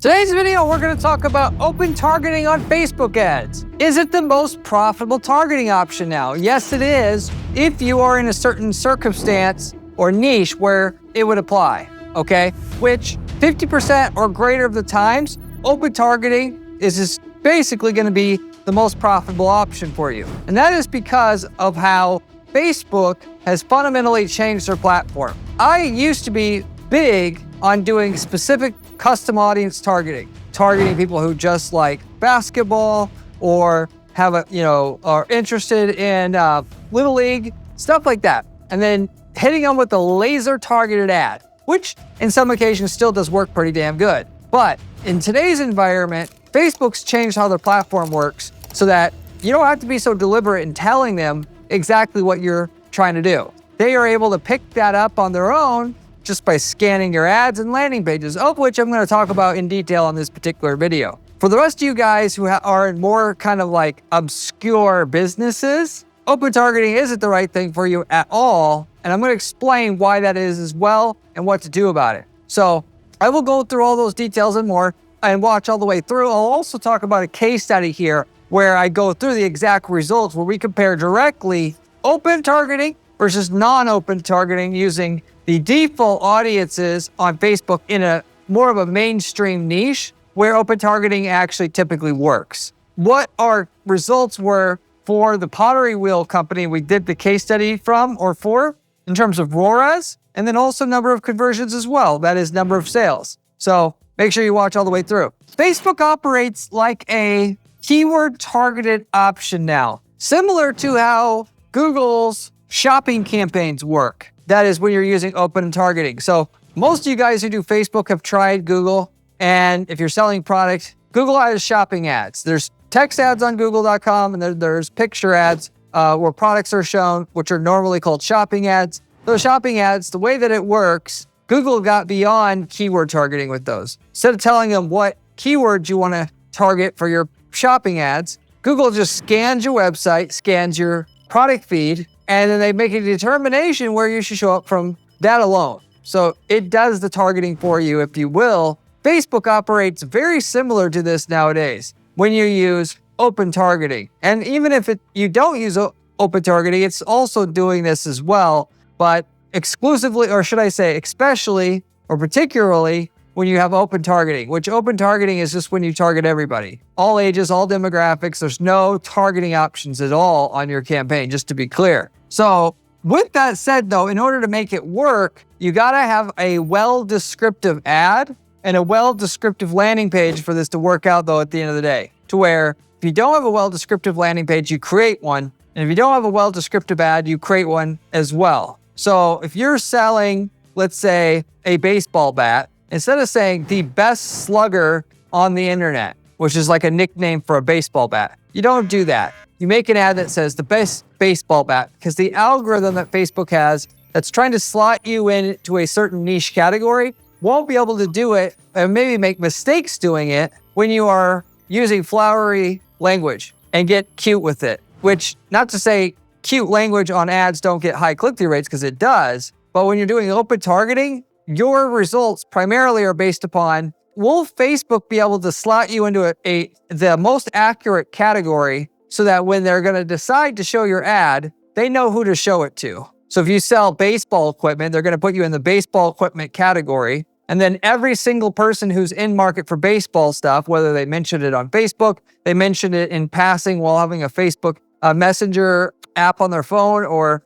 Today's video, we're going to talk about open targeting on Facebook ads. Is it the most profitable targeting option now? Yes, it is, if you are in a certain circumstance or niche where it would apply, okay? Which 50% or greater of the times, open targeting is just basically going to be the most profitable option for you. And that is because of how Facebook has fundamentally changed their platform. I used to be big on doing specific custom audience targeting people who just like basketball or have are interested in Little League, stuff like that. And then hitting them with a laser targeted ad, which in some occasions still does work pretty damn good. But in today's environment, Facebook's changed how their platform works so that you don't have to be so deliberate in telling them exactly what you're trying to do. They are able to pick that up on their own just by scanning your ads and landing pages, of which I'm going to talk about in detail on this particular video. For the rest of you guys who are in more kind of like obscure businesses, open targeting isn't the right thing for you at all. And I'm going to explain why that is as well and what to do about it. So I will go through all those details and more and watch all the way through. I'll also talk about a case study here where I go through the exact results where we compare directly open targeting versus non-open targeting using the default audiences on Facebook in a more of a mainstream niche where open targeting actually typically works. What our results were for the Pottery wheel company we did the case study from or for in terms of ROAS, and then also number of conversions as well. That is number of sales. So make sure you watch all the way through. Facebook operates like a keyword targeted option now, similar to how Google's shopping campaigns work. That is when you're using open targeting. So most of you guys who do Facebook have tried Google. And if you're selling product, Google has shopping ads. There's text ads on google.com and there's picture ads where products are shown, which are normally called shopping ads. Those shopping ads, the way that it works, Google got beyond keyword targeting with those. Instead of telling them what keywords you want to target for your shopping ads, Google just scans your website, scans your product feed, and then they make a determination where you should show up from that alone. So it does the targeting for you, if you will. Facebook operates very similar to this nowadays when you use open targeting. And even if you don't use open targeting, it's also doing this as well, but exclusively, or should I say especially or particularly when you have open targeting, which open targeting is just when you target everybody. All ages, all demographics, there's no targeting options at all on your campaign, just to be clear. So with that said though, in order to make it work, you gotta have a well-descriptive ad and a well-descriptive landing page for this to work out though at the end of the day. To where if you don't have a well-descriptive landing page, you create one. And if you don't have a well-descriptive ad, you create one as well. So if you're selling, let's say, a baseball bat, instead of saying the best slugger on the internet, which is like a nickname for a baseball bat, you don't do that. You make an ad that says the best baseball bat, because the algorithm that Facebook has that's trying to slot you into a certain niche category won't be able to do it and maybe make mistakes doing it when you are using flowery language and get cute with it. Which, not to say cute language on ads don't get high click-through rates, because it does, but when you're doing open targeting, your results primarily are based upon, will Facebook be able to slot you into the most accurate category so that when they're going to decide to show your ad, they know who to show it to. So if you sell baseball equipment, they're going to put you in the baseball equipment category. And then every single person who's in market for baseball stuff, whether they mentioned it on Facebook, they mentioned it in passing while having a Facebook Messenger app on their phone, or,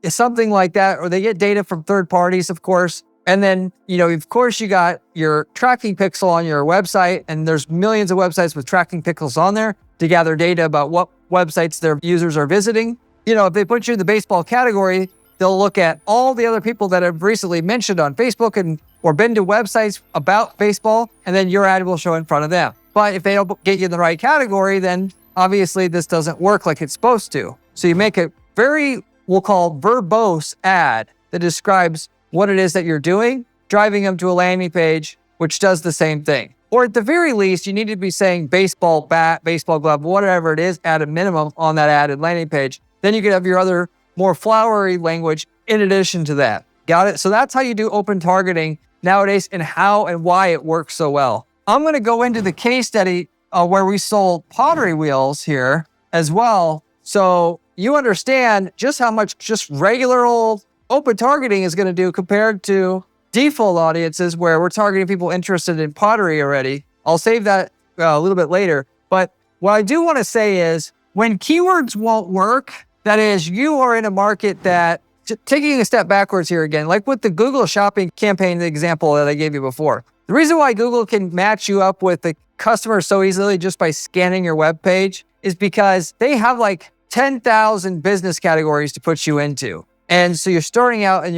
something like that, or they get data from third parties, of course. And then, of course, you got your tracking pixel on your website, and there's millions of websites with tracking pixels on there to gather data about what websites their users are visiting. If they put you in the baseball category, they'll look at all the other people that have recently mentioned on Facebook or been to websites about baseball, and then your ad will show in front of them. But if they don't get you in the right category, then obviously this doesn't work like it's supposed to. So you make a very, we'll call verbose ad that describes what it is that you're doing, driving them to a landing page, which does the same thing. Or at the very least, you need to be saying baseball bat, baseball glove, whatever it is at a minimum on that added landing page. Then you could have your other more flowery language in addition to that. Got it? So that's how you do open targeting nowadays and how and why it works so well. I'm going to go into the case study where we sold pottery wheels here as well, so you understand just how much just regular old open targeting is going to do compared to default audiences where we're targeting people interested in pottery already. I'll save that a little bit later. But what I do want to say is when keywords won't work, that is, you are in a market that, taking a step backwards here again, like with the Google shopping campaign example that I gave you before. The reason why Google can match you up with the customer so easily just by scanning your web page is because they have like 10,000 business categories to put you into. And so you're starting out and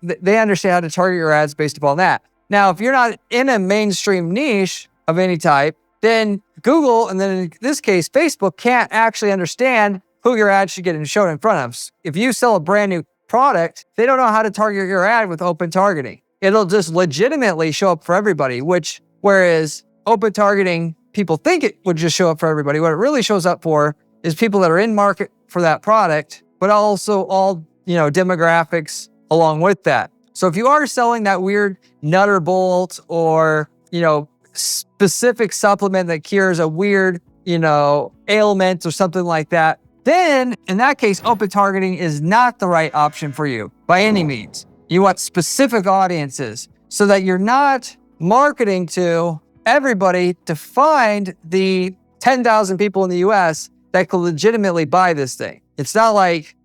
they understand how to target your ads based upon that. Now, if you're not in a mainstream niche of any type, then Google, and then in this case, Facebook, can't actually understand who your ad should get shown in front of. If you sell a brand new product, they don't know how to target your ad with open targeting. It'll just legitimately show up for everybody, whereas open targeting, people think it would just show up for everybody. What it really shows up for is people that are in market for that product, but also all demographics along with that. So if you are selling that weird nutter bolt or, specific supplement that cures a weird, ailment or something like that, then in that case, open targeting is not the right option for you by any means. You want specific audiences so that you're not marketing to everybody to find the 10,000 people in the US that could legitimately buy this thing. It's not like,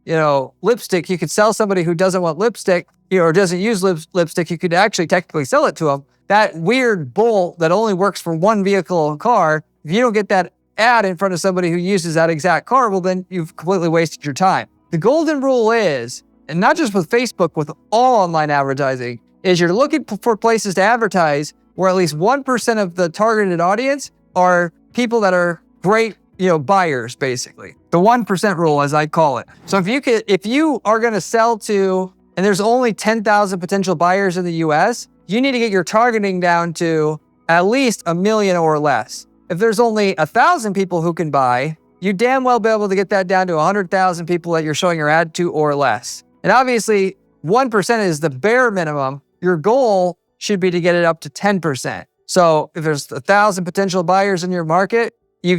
lipstick. You could sell somebody who doesn't want lipstick, or doesn't use lipstick. You could actually technically sell it to them. That weird bolt that only works for one vehicle or car, if you don't get that ad in front of somebody who uses that exact car, well, then you've completely wasted your time. The golden rule is, and not just with Facebook, with all online advertising, is you're looking for places to advertise where at least 1% of the targeted audience are people that are great buyers, basically. The 1% rule, as I call it. So if you are going to sell to, and there's only 10,000 potential buyers in the US, you need to get your targeting down to at least 1 million or less. If there's only 1,000 people who can buy, you damn well be able to get that down to 100,000 people that you're showing your ad to or less. And obviously, 1% is the bare minimum. Your goal should be to get it up to 10%. So if there's 1,000 potential buyers in your market, you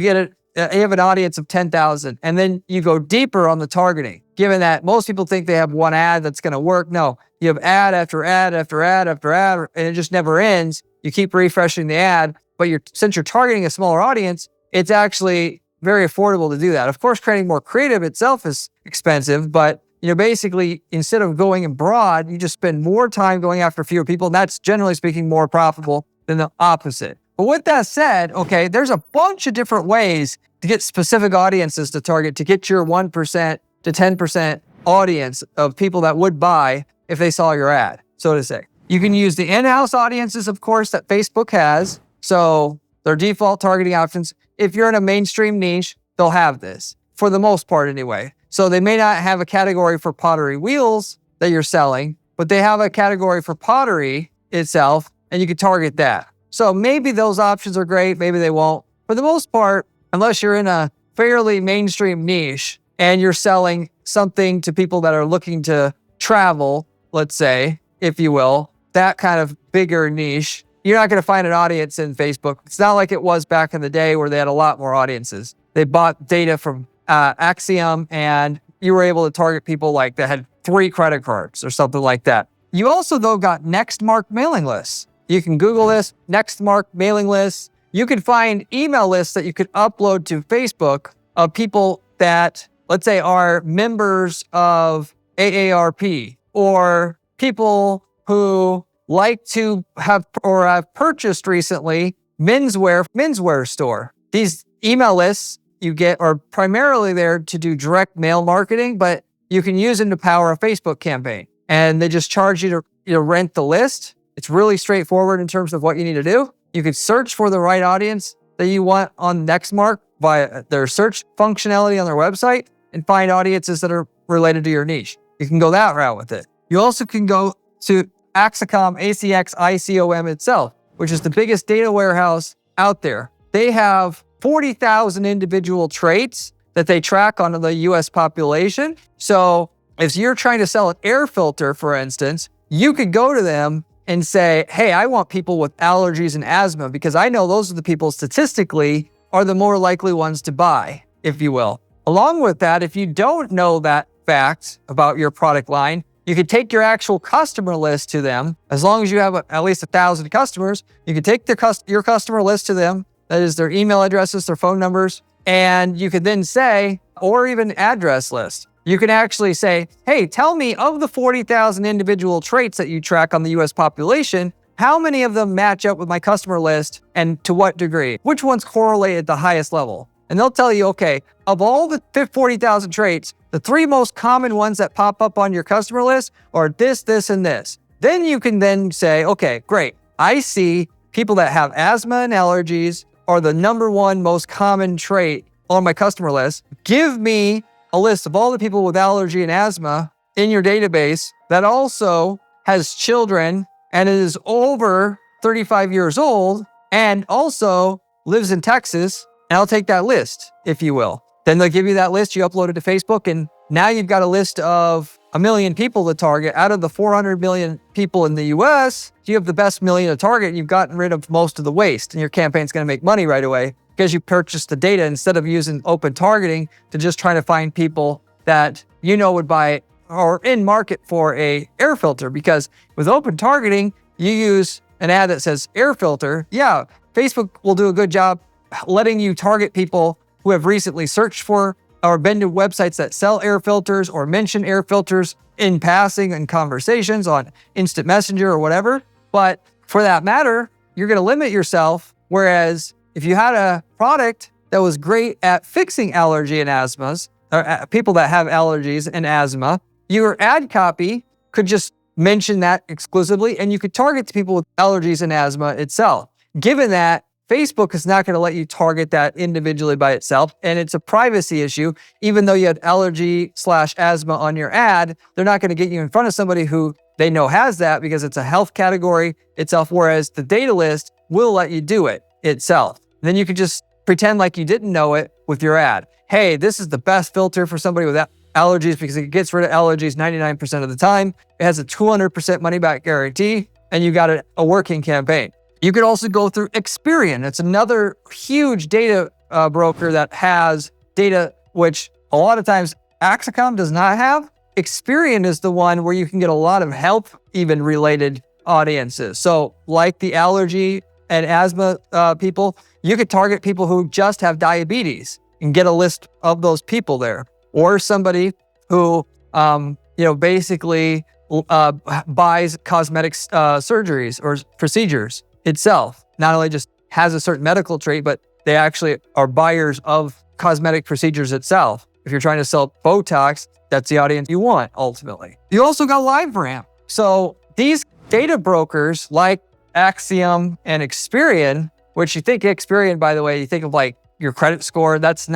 have an audience of 10,000, and then you go deeper on the targeting. Given that most people think they have one ad that's going to work, no, you have ad after ad after ad after ad, and it just never ends. You keep refreshing the ad, but since you're targeting a smaller audience, it's actually very affordable to do that. Of course, creating more creative itself is expensive, but basically, instead of going in broad, you just spend more time going after fewer people, and that's generally speaking more profitable than the opposite. But with that said, okay, there's a bunch of different ways to get specific audiences to target to get your 1% to 10% audience of people that would buy if they saw your ad, so to say. You can use the in-house audiences, of course, that Facebook has. So their default targeting options. If you're in a mainstream niche, they'll have this for the most part anyway. So they may not have a category for pottery wheels that you're selling, but they have a category for pottery itself, and you can target that. So maybe those options are great, maybe they won't. For the most part, unless you're in a fairly mainstream niche and you're selling something to people that are looking to travel, let's say, if you will, that kind of bigger niche, you're not going to find an audience in Facebook. It's not like it was back in the day where they had a lot more audiences. They bought data from Axiom, and you were able to target people like that had 3 credit cards or something like that. You also, though, got Nextmark mailing lists. You can Google this, Nextmark mailing lists. You can find email lists that you could upload to Facebook of people that, let's say, are members of AARP or people who like to have or have purchased recently menswear store. These email lists you get are primarily there to do direct mail marketing, but you can use them to power a Facebook campaign. And they just charge you to rent the list. It's really straightforward in terms of what you need to do. You can search for the right audience that you want on Nextmark via their search functionality on their website and find audiences that are related to your niche. You can go that route with it. You also can go to Axicom, ACXICOM itself, which is the biggest data warehouse out there. They have 40,000 individual traits that they track on the US population. So if you're trying to sell an air filter, for instance, you could go to them and say, hey, I want people with allergies and asthma because I know those are the people statistically are the more likely ones to buy, if you will. Along with that, if you don't know that fact about your product line, you could take your actual customer list to them. As long as you have at least 1,000 customers, you could take your customer list to them. That is their email addresses, their phone numbers, and you could then say, or even address list. You can actually say, hey, tell me of the 40,000 individual traits that you track on the US population, how many of them match up with my customer list and to what degree? Which ones correlate at the highest level? And they'll tell you, okay, of all the 40,000 traits, the 3 most common ones that pop up on your customer list are this, this, and this. Then you can then say, okay, great. I see people that have asthma and allergies are the number 1 most common trait on my customer list. Give me a list of all the people with allergy and asthma in your database that also has children and is over 35 years old and also lives in Texas. And I'll take that list, if you will. Then they'll give you that list, you upload it to Facebook, and now you've got a list of 1 million people to target. Out of the 400 million people in the US, you have the best million to target, and you've gotten rid of most of the waste, and your campaign's gonna make money right away because you purchased the data instead of using open targeting to just trying to find people that you know would buy or in market for a air filter. Because with open targeting, you use an ad that says air filter. Yeah, Facebook will do a good job letting you target people who have recently searched for or been to websites that sell air filters or mention air filters in passing in conversations on instant messenger or whatever. But for that matter, you're going to limit yourself. Whereas if you had a product that was great at fixing allergy and asthmas, or people that have allergies and asthma, your ad copy could just mention that exclusively, and you could target the people with allergies and asthma itself. Given that Facebook is not going to let you target that individually by itself, and it's a privacy issue. Even though you had allergy/asthma on your ad, they're not going to get you in front of somebody who they know has that because it's a health category itself, whereas the data list will let you do it itself. Then you can just pretend like you didn't know it with your ad. Hey, this is the best filter for somebody with allergies because it gets rid of allergies 99% of the time. It has a 200% money back guarantee, and you got a working campaign. You could also go through Experian. It's another huge data broker that has data, which a lot of times Axicom does not have. Experian is the one where you can get a lot of health even related audiences. So like the allergy and asthma people, you could target people who just have diabetes and get a list of those people there. Or somebody who, basically buys cosmetic surgeries or procedures itself. Not only just has a certain medical trait, but they actually are buyers of cosmetic procedures itself. If you're trying to sell Botox, that's the audience you want ultimately. You also got LiveRamp. So these data brokers like Axiom and Experian, which you think Experian, by the way, you think of like your credit score. That's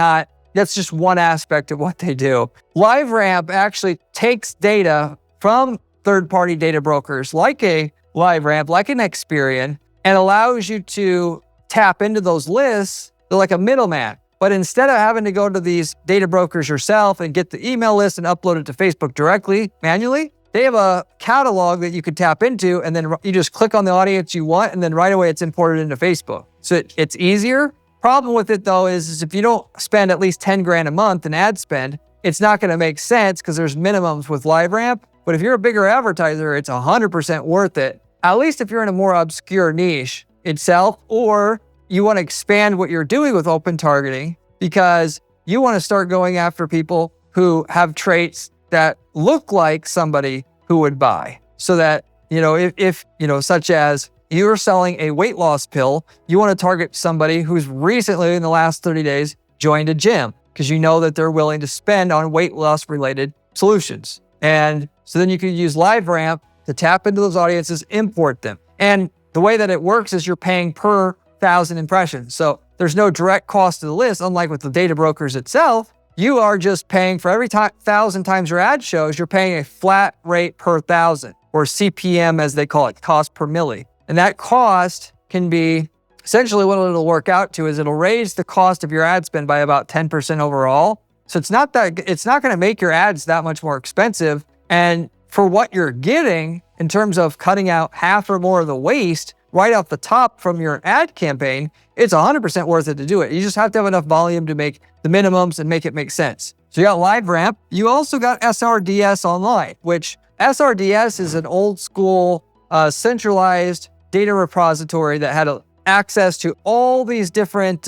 just one aspect of what they do. LiveRamp actually takes data from third-party data brokers like a LiveRamp, like an Experian, and allows you to tap into those lists. They're like a middleman. But instead of having to go to these data brokers yourself and get the email list and upload it to Facebook directly, manually, they have a catalog that you could tap into, and then you just click on the audience you want, and then right away it's imported into Facebook. So it's easier. Problem with it though is if you don't spend at least 10 grand a month in ad spend, it's not going to make sense because there's minimums with LiveRamp. But if you're a bigger advertiser, it's 100% worth it. At least if you're in a more obscure niche itself, or you want to expand what you're doing with open targeting because you want to start going after people who have traits that look like somebody who would buy. So that, if such as you're selling a weight loss pill, you want to target somebody who's recently in the last 30 days joined a gym because you know that they're willing to spend on weight loss related solutions. And so then you can use LiveRamp to tap into those audiences, import them. And the way that it works is you're paying per 1,000 impressions. So there's no direct cost to the list, unlike with the data brokers itself. You are just paying for every 1,000 times your ad shows, you're paying a flat rate per 1,000, or CPM as they call it, cost per milli. And that cost can be, essentially what it'll work out to is it'll raise the cost of your ad spend by about 10% overall. So it's not going to make your ads that much more expensive. And for what you're getting, in terms of cutting out half or more of the waste right off the top from your ad campaign, it's 100% worth it to do it. You just have to have enough volume to make the minimums and make it make sense. So you got LiveRamp. You also got SRDS Online, which SRDS is an old school centralized data repository that had access to all these different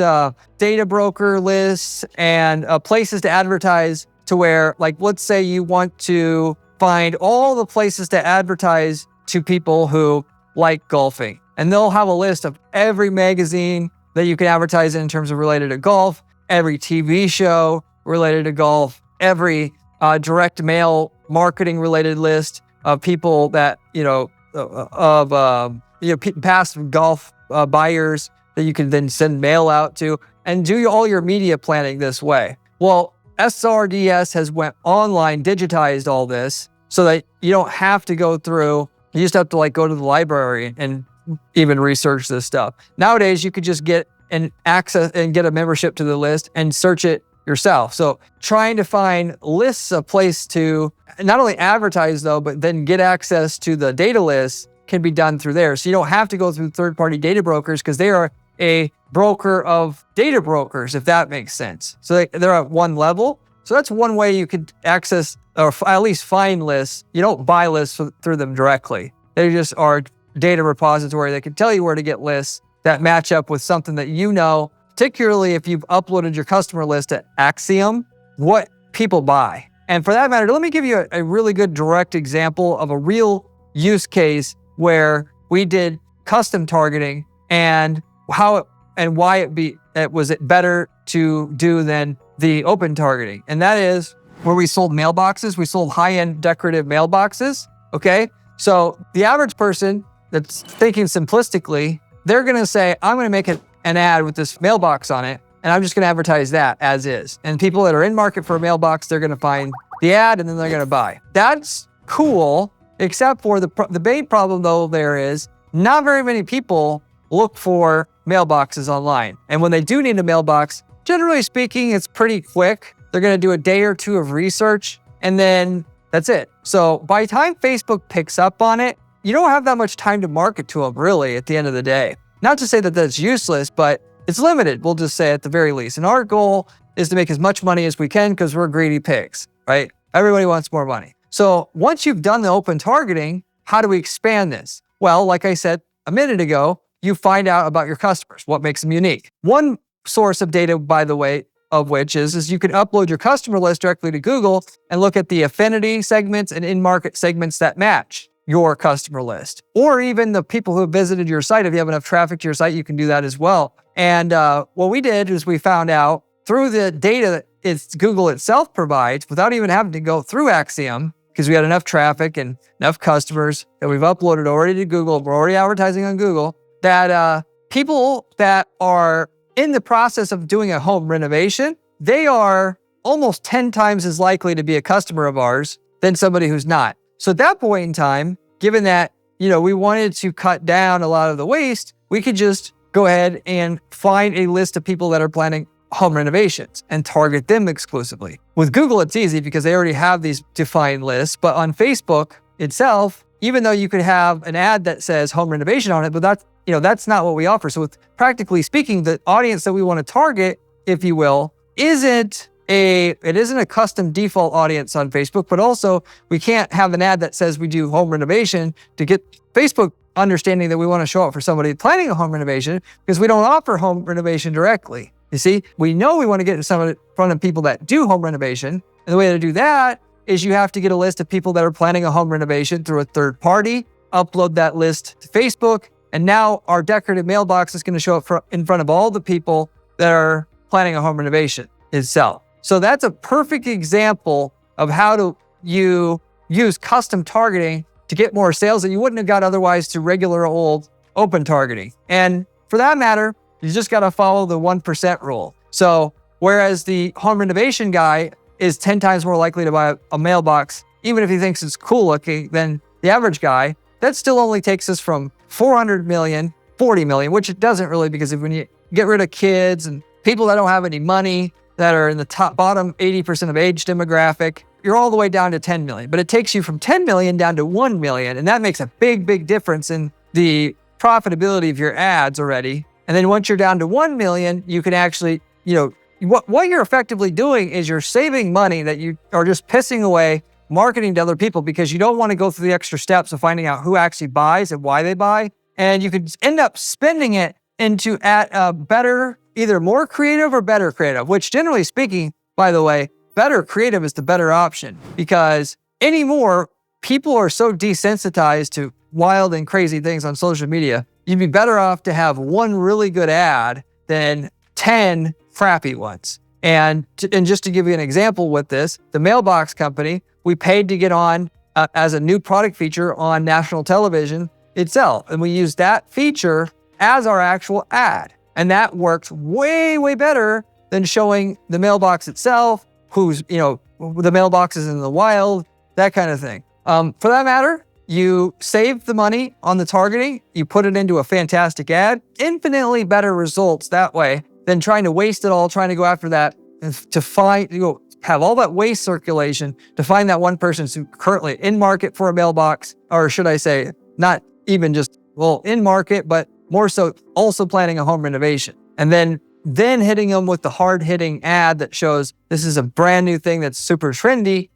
data broker lists and places to advertise, to where, like, let's say you want to find all the places to advertise to people who like golfing. And they'll have a list of every magazine that you can advertise in terms of related to golf, every TV show related to golf, every direct mail marketing related list of people that, past golf buyers that you can then send mail out to, and do all your media planning this way. Well, SRDS has went online, digitized all this so that you don't have to go through, you just have to go to the library and even research this stuff. Nowadays, you could just get an access and get a membership to the list and search it yourself. So trying to find lists, a place to not only advertise though, but then get access to the data lists can be done through there. So you don't have to go through third-party data brokers, because they are a broker of data brokers, if that makes sense. So they're at one level. So that's one way you could access, or at least find lists. You don't buy lists through them directly. They just are data repository that can tell you where to get lists that match up with something that particularly if you've uploaded your customer list at Axiom, what people buy. And for that matter, let me give you a really good direct example of a real use case where we did custom targeting and why it was better to do than the open targeting. And that is where we sold mailboxes. We sold high-end decorative mailboxes, okay? So the average person that's thinking simplistically, they're gonna say, I'm gonna make an ad with this mailbox on it, and I'm just gonna advertise that as is. And people that are in market for a mailbox, they're gonna find the ad and then they're gonna buy. That's cool, except for the main problem though there is, not very many people look for mailboxes online. And when they do need a mailbox, generally speaking, it's pretty quick. They're gonna do a day or two of research, and then that's it. So by the time Facebook picks up on it, you don't have that much time to market to them, really, at the end of the day. Not to say that that's useless, but it's limited, we'll just say, at the very least. And our goal is to make as much money as we can, because we're greedy pigs, right? Everybody wants more money. So once you've done the open targeting, how do we expand this? Well, like I said a minute ago, you find out about your customers, what makes them unique. One source of data, by the way, of which is you can upload your customer list directly to Google and look at the affinity segments and in-market segments that match your customer list, or even the people who have visited your site. If you have enough traffic to your site, you can do that as well. And what we did is we found out through the data that Google itself provides, without even having to go through Axiom, because we had enough traffic and enough customers that we've uploaded already to Google, we're already advertising on Google, that people that are in the process of doing a home renovation, they are almost 10 times as likely to be a customer of ours than somebody who's not. So at that point in time, given that, we wanted to cut down a lot of the waste, we could just go ahead and find a list of people that are planning home renovations and target them exclusively. With Google, it's easy because they already have these defined lists, but on Facebook itself, even though you could have an ad that says home renovation on it, but that's not what we offer. So with practically speaking, the audience that we want to target, if you will, isn't a custom default audience on Facebook, but also we can't have an ad that says we do home renovation to get Facebook understanding that we want to show up for somebody planning a home renovation, because we don't offer home renovation directly. You see, we know we want to get in front of people that do home renovation. And the way to do that is you have to get a list of people that are planning a home renovation through a third party, upload that list to Facebook, and now our decorative mailbox is going to show up in front of all the people that are planning a home renovation itself. So that's a perfect example of how you use custom targeting to get more sales that you wouldn't have got otherwise through regular old open targeting. And for that matter, you just got to follow the 1% rule. So whereas the home renovation guy is 10 times more likely to buy a mailbox, even if he thinks it's cool looking, than the average guy, that still only takes us from 400 million, 40 million, which it doesn't really, because when you get rid of kids and people that don't have any money, that are in the bottom 80% of age demographic, you're all the way down to 10 million, but it takes you from 10 million down to 1 million. And that makes a big, big difference in the profitability of your ads already. And then once you're down to 1 million, you can actually, what you're effectively doing is you're saving money that you are just pissing away marketing to other people because you don't want to go through the extra steps of finding out who actually buys and why they buy. And you could end up spending it into at a better, either more creative or better creative, which generally speaking, by the way, better creative is the better option because anymore, people are so desensitized to wild and crazy things on social media. You'd be better off to have one really good ad than 10 crappy ones. And just to give you an example with this, the mailbox company, we paid to get on as a new product feature on national television itself. And we used that feature as our actual ad. And that works way, way better than showing the mailbox itself, who's, the mailbox is in the wild, that kind of thing. For that matter, you save the money on the targeting, you put it into a fantastic ad, infinitely better results that way than trying to waste it all, trying to go after that to find, have all that waste circulation to find that one person who's currently in market for a mailbox, or should I say, not even just, in market, but more so also planning a home renovation. And then hitting them with the hard-hitting ad that shows this is a brand new thing that's super trendy.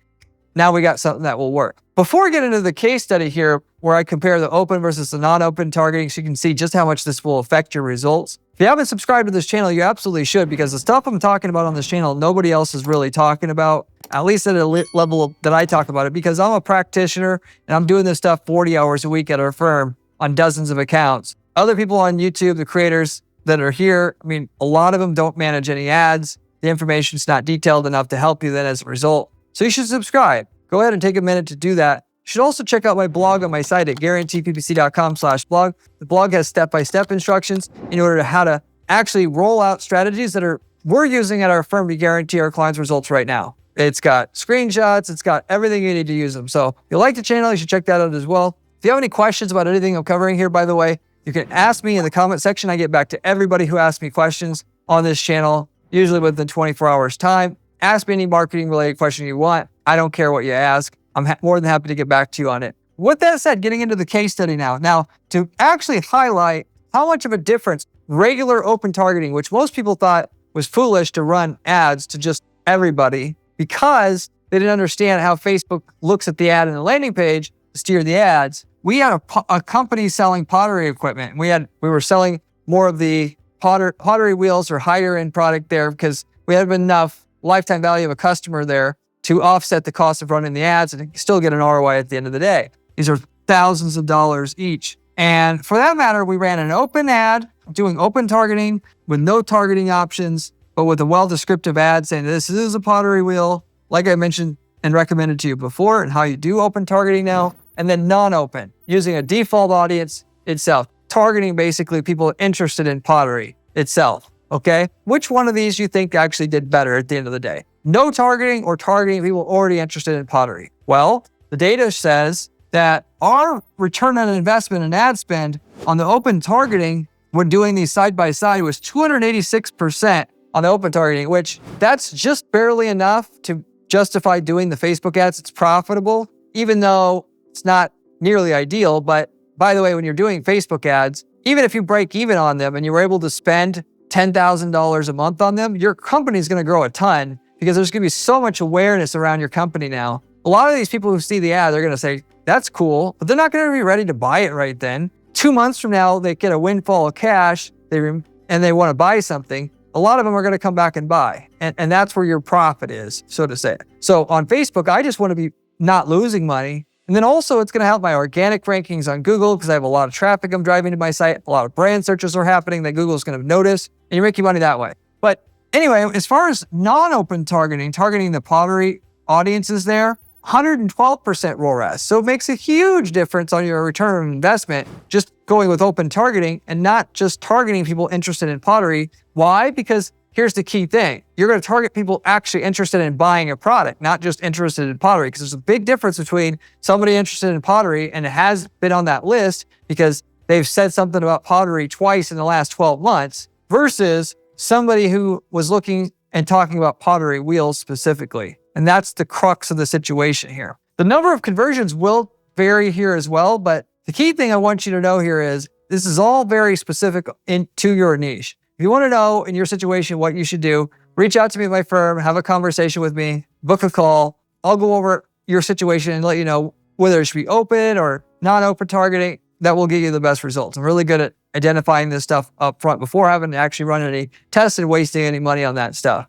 Now we got something that will work. Before we get into the case study here, where I compare the open versus the non-open targeting, so you can see just how much this will affect your results. If you haven't subscribed to this channel, you absolutely should, because the stuff I'm talking about on this channel, nobody else is really talking about, at least at a level that I talk about it, because I'm a practitioner and I'm doing this stuff 40 hours a week at our firm on dozens of accounts. Other people on YouTube, the creators that are here, a lot of them don't manage any ads. The information's not detailed enough to help you then as a result. So you should subscribe. Go ahead and take a minute to do that. You should also check out my blog on my site at guaranteeppc.com/blog. The blog has step-by-step instructions in order to how to actually roll out strategies that we're using at our firm to guarantee our clients results right now. It's got screenshots, it's got everything you need to use them. So if you like the channel, you should check that out as well. If you have any questions about anything I'm covering here, by the way, you can ask me in the comment section. I get back to everybody who asks me questions on this channel, usually within 24 hours time. Ask me any marketing related question you want. I don't care what you ask. I'm more than happy to get back to you on it. With that said, getting into the case study now. Now, to actually highlight how much of a difference regular open targeting, which most people thought was foolish to run ads to just everybody because they didn't understand how Facebook looks at the ad and the landing page to steer the ads. We had a company selling pottery equipment. We were selling more of the pottery wheels or higher end product there because we had enough lifetime value of a customer there to offset the cost of running the ads and still get an ROI at the end of the day. These are thousands of dollars each. And for that matter, we ran an open ad, doing open targeting with no targeting options, but with a well-descriptive ad saying this is a pottery wheel, like I mentioned and recommended to you before, and how you do open targeting now. And then non-open, using a default audience itself, targeting basically people interested in pottery itself, okay? Which one of these you think actually did better at the end of the day? No targeting or targeting people already interested in pottery? Well, the data says that our return on investment and ad spend on the open targeting when doing these side by side was 286% on the open targeting, which that's just barely enough to justify doing the Facebook ads. It's profitable, even though it's not nearly ideal. But by the way, when you're doing Facebook ads, even if you break even on them and you're able to spend $10,000 a month on them, your company's going to grow a ton because there's going to be so much awareness around your company now. A lot of these people who see the ad, they're going to say, that's cool, but they're not going to be ready to buy it right then. 2 months from now, they get a windfall of cash and they want to buy something. A lot of them are going to come back and buy. And that's where your profit is, so to say. So on Facebook, I just want to be not losing money. And then also it's going to help my organic rankings on Google because I have a lot of traffic I'm driving to my site. A lot of brand searches are happening that Google's going to notice, and you're making money that way. But anyway, as far as non-open targeting the pottery audiences there, 112% ROAS. So it makes a huge difference on your return on investment just going with open targeting and not just targeting people interested in pottery. Why? Because here's the key thing. You're going to target people actually interested in buying a product, not just interested in pottery, because there's a big difference between somebody interested in pottery and has been on that list because they've said something about pottery twice in the last 12 months versus somebody who was looking and talking about pottery wheels specifically. And that's the crux of the situation here. The number of conversions will vary here as well, but the key thing I want you to know here is this is all very specific to your niche. If you want to know in your situation what you should do, reach out to me at my firm, have a conversation with me, book a call. I'll go over your situation and let you know whether it should be open or non-open targeting. That will get you the best results. I'm really good at identifying this stuff up front before having to actually run any tests and wasting any money on that stuff.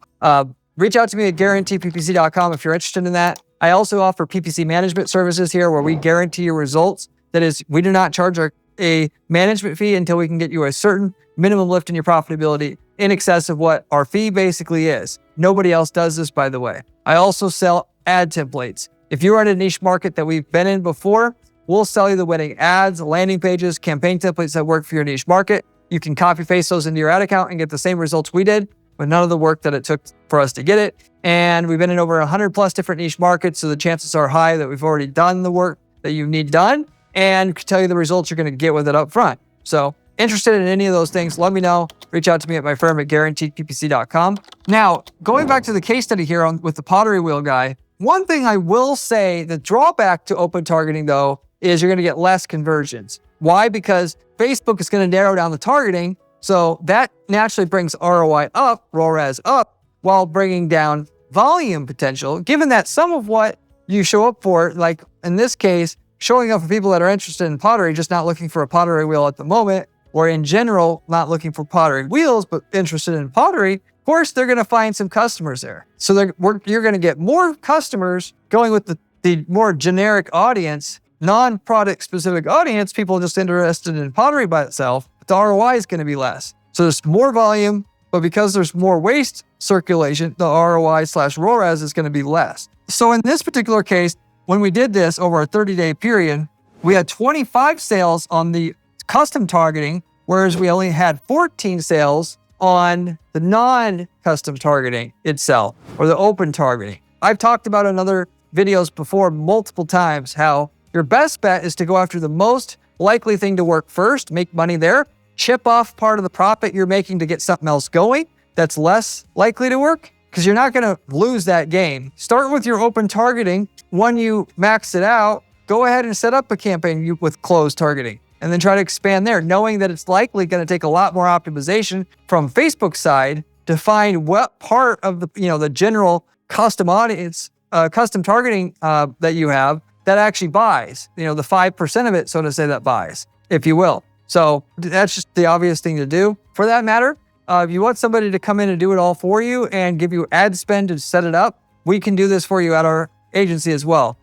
Reach out to me at guaranteeppc.com if you're interested in that. I also offer PPC management services here where we guarantee your results. That is, we do not charge a management fee until we can get you a certain minimum lift in your profitability in excess of what our fee basically is. Nobody else does this, by the way. I also sell ad templates. If you're in a niche market that we've been in before, we'll sell you the winning ads, landing pages, campaign templates that work for your niche market. You can copy paste those into your ad account and get the same results we did with none of the work that it took for us to get it. And we've been in over 100 plus different niche markets, so the chances are high that we've already done the work that you need done and can tell you the results you're going to get with it up front. So interested in any of those things, let me know. Reach out to me at my firm at guaranteedppc.com. Now, going back to the case study here with the pottery wheel guy, one thing I will say, the drawback to open targeting though, is you're going to get less conversions. Why? Because Facebook is going to narrow down the targeting. So that naturally brings ROI up, ROAS up, while bringing down volume potential, given that some of what you show up for, like in this case, showing up for people that are interested in pottery, just not looking for a pottery wheel at the moment, or in general, not looking for pottery wheels, but interested in pottery, of course, they're going to find some customers there. So you're going to get more customers going with the more generic audience, non-product specific audience, people just interested in pottery by itself, but the ROI is going to be less. So there's more volume, but because there's more waste circulation, the ROI/ROAS is going to be less. So in this particular case, when we did this over a 30-day period, we had 25 sales on the custom targeting, whereas we only had 14 sales on the non-custom targeting itself, or the open targeting. I've talked about in other videos before multiple times how your best bet is to go after the most likely thing to work first, make money there, chip off part of the profit you're making to get something else going that's less likely to work, because you're not going to lose that game. Start with your open targeting. When you max it out, go ahead and set up a campaign with closed targeting and then try to expand there, knowing that it's likely going to take a lot more optimization from Facebook's side to find what part of the general custom audience, custom targeting that you have that actually buys, the 5% of it, so to say, that buys, if you will. So that's just the obvious thing to do. For that matter, if you want somebody to come in and do it all for you and give you ad spend to set it up, we can do this for you at our agency as well.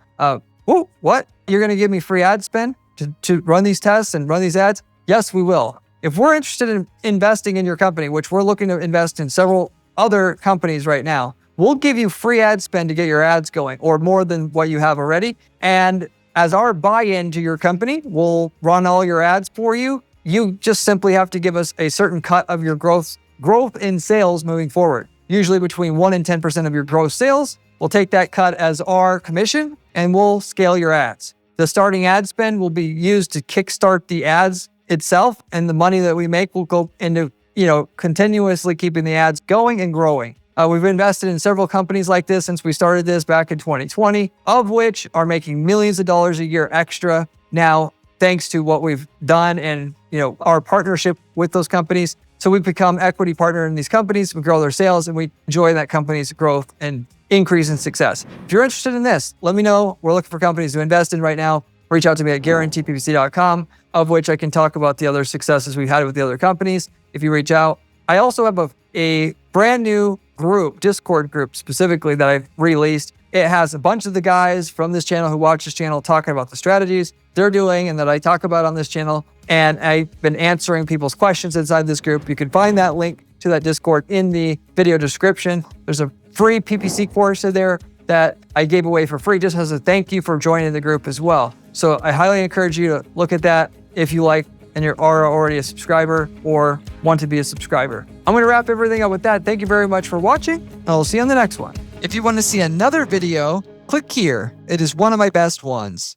What? You're going to give me free ad spend to run these tests and run these ads? Yes, we will. If we're interested in investing in your company, which we're looking to invest in several other companies right now, we'll give you free ad spend to get your ads going, or more than what you have already. And as our buy-in to your company, we'll run all your ads for you. You just simply have to give us a certain cut of your growth in sales moving forward, usually between 1 and 10% of your gross sales. We'll take that cut as our commission and we'll scale your ads. The starting ad spend will be used to kickstart the ads itself, and the money that we make will go into, continuously keeping the ads going and growing. We've invested in several companies like this since we started this back in 2020, of which are making millions of dollars a year extra now, thanks to what we've done and our partnership with those companies. So we've become equity partner in these companies, we grow their sales, and we enjoy that company's growth and increase in success. If you're interested in this, let me know. We're looking for companies to invest in right now. Reach out to me at guaranteeppc.com, of which I can talk about the other successes we've had with the other companies if you reach out. I also have a brand new group, Discord group specifically, that I've released. It has a bunch of the guys from this channel who watch this channel talking about the strategies they're doing and that I talk about on this channel. And I've been answering people's questions inside this group. You can find that link to that Discord in the video description. There's a free PPC course in there that I gave away for free just as a thank you for joining the group as well. So I highly encourage you to look at that if you like and you are already a subscriber or want to be a subscriber. I'm going to wrap everything up with that. Thank you very much for watching, and I'll see you on the next one. If you want to see another video, click here. It is one of my best ones.